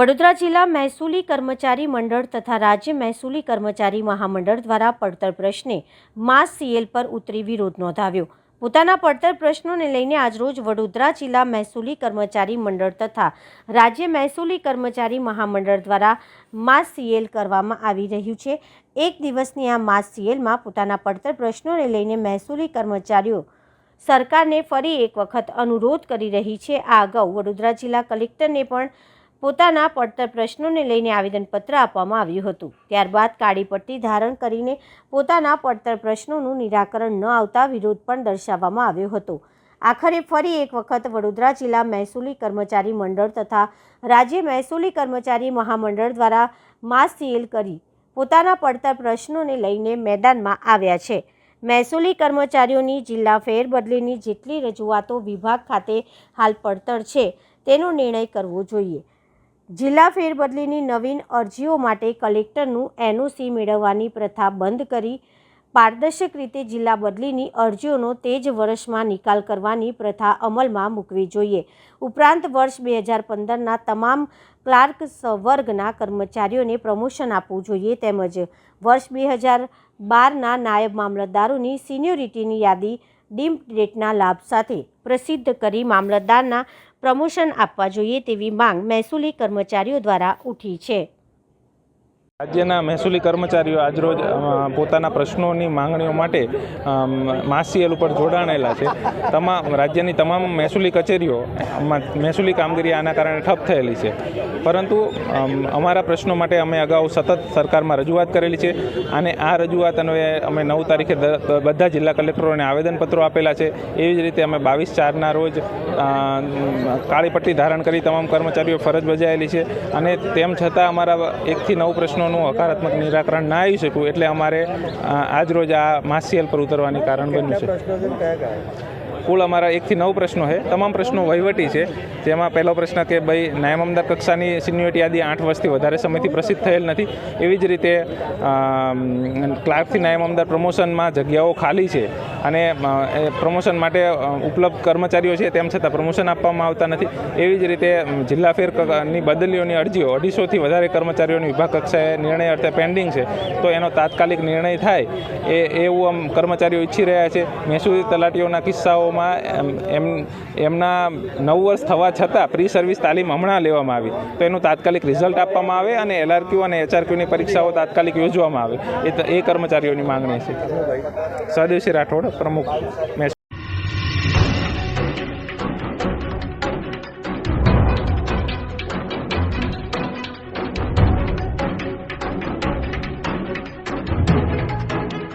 વડોદરા જિલ્લા મહેસૂલી કર્મચારી મંડળ તથા રાજ્ય મહેસૂલી કર્મચારી મહામંડળ દ્વારા પડતર પ્રશ્ને માસ સીએલ પર ઉતરી વિરોધ નોંધાવ્યો। પોતાના પડતર પ્રશ્નોને લઈને આજરોજ વડોદરા જિલ્લા મહેસૂલી કર્મચારી મંડળ તથા રાજ્ય મહેસૂલી કર્મચારી મહામંડળ દ્વારા માસ સીએલ કરવામાં આવી રહ્યું છે। એક દિવસની આ માસ સીએલમાં પોતાના પડતર પ્રશ્નોને લઈને મહેસૂલી કર્મચારીઓ સરકારને ફરી એક વખત અનુરોધ કરી રહી છે। આ અગાઉ વડોદરા જિલ્લા કલેક્ટરને પણ પોતાના પડતર પ્રશ્નોને લઈને આવેદનપત્ર આપવામાં આવ્યું હતું। ત્યારબાદ કાળી પટ્ટી ધારણ કરીને પોતાના પડતર પ્રશ્નોનું નિરાકરણ ન આવતા વિરોધ પણ દર્શાવવામાં આવ્યો હતો। આખરે ફરી એક વખત વડોદરા જિલ્લા મહેસૂલી કર્મચારી મંડળ તથા રાજ્ય મહેસૂલી કર્મચારી મહામંડળ દ્વારા માસ સીએલ કરી પોતાના પડતર પ્રશ્નોને લઈને મેદાનમાં આવ્યા છે। મહેસૂલી કર્મચારીઓની જિલ્લા ફેરબદલીની જેટલી રજૂઆતો વિભાગ ખાતે હાલ પડતર છે તેનો નિર્ણય કરવો જોઈએ। જિલ્લા ફેરબદલીની નવીન અરજીઓ માટે કલેક્ટરનું એનઓસી મેળવવાની પ્રથા બંધ કરી પારદર્શક રીતે જિલ્લા બદલીની અરજીઓનો તે જ વર્ષમાં નિકાલ કરવાની પ્રથા અમલમાં મૂકવી જોઈએ। ઉપરાંત વર્ષ 2015ના તમામ ક્લાર્ક વર્ગના કર્મચારીઓને પ્રમોશન આપવું જોઈએ તેમજ વર્ષ 2012ના નાયબ મામલતદારોની સિનિયોરિટીની યાદી ડીમ્ડ ડેટના લાભ સાથે પ્રસિદ્ધ કરી મામલતદારના પ્રમોશન આપવા જોઈએ તેવી માંગ મહેસૂલી કર્મચારીઓ દ્વારા ઉઠી છે। રાજ્યના મહેસૂલી કર્મચારીઓ આજરોજ પોતાના પ્રશ્નોની માંગણીઓ માટે માસ સીએલ ઉપર જોડાણેલા છે। રાજ્યની તમામ મહેસૂલી કચેરીઓ મહેસૂલી કામગીરી આના કારણે ઠપ થયેલી છે, પરંતુ અમારા પ્રશ્નો માટે અમે અગાઉ સતત સરકારમાં રજૂઆત કરેલી છે અને આ રજૂઆત અન્વયે અમે 9 તારીખે બધા જિલ્લા કલેક્ટરોને આવેદનપત્રો આપેલા છે। એવી જ રીતે અમે 22/4ના રોજ કાળી પટ્ટી ધારણ કરી તમામ કર્મચારીઓ ફરજ બજાવેલી છે અને તેમ છતાં અમારા 1 થી 9 પ્રશ્નોનું હકારાત્મક નિરાકરણ ના આવી શક્યું, એટલે અમારે આજરોજ આ માસ સીએલ પર ઉતરવાની કારણ બન્યું છે। કુલ અમારા 1 થી 9 પ્રશ્નો છે। તમામ પ્રશ્નો વહીવટી છે, જેમાં પહેલો પ્રશ્ન કે ભાઈ નાયબ મામલતદાર કક્ષાની સિનિયોરિટી યાદી 8 વર્ષથી વધારે સમયથી પ્રસિદ્ધ થયેલ નથી। એવી જ રીતે ક્લાર્કથી નાયબ મામલતદાર પ્રમોશનમાં જગ્યાઓ ખાલી છે અને પ્રમોશન માટે ઉપલબ્ધ કર્મચારીઓ છે તેમ છતાં પ્રમોશન આપવામાં આવતા નથી। એવી જ રીતે જિલ્લા ફેરની બદલીઓની અરજીઓ 250થી વધારે કર્મચારીઓની વિભાગ કક્ષાએ નિર્ણય અર્થે પેન્ડિંગ છે, તો એનો તાત્કાલિક નિર્ણય થાય એવું કર્મચારીઓ ઈચ્છી રહ્યા છે। મહેસૂલી તલાટીઓના કિસ્સાઓ એમના 9 વર્ષ થવા છતાં પ્રી સર્વિસ તાલીમ હમણાં લેવામાં આવી, તો એનું તાત્કાલિક રિઝલ્ટ આપવામાં આવે અને LRQ અને HRQની પરીક્ષાઓ તાત્કાલિક યોજવામાં આવે, એ કર્મચારીઓની માંગણી છે। સહદેવસિંહ રાઠોડ, પ્રમુખ।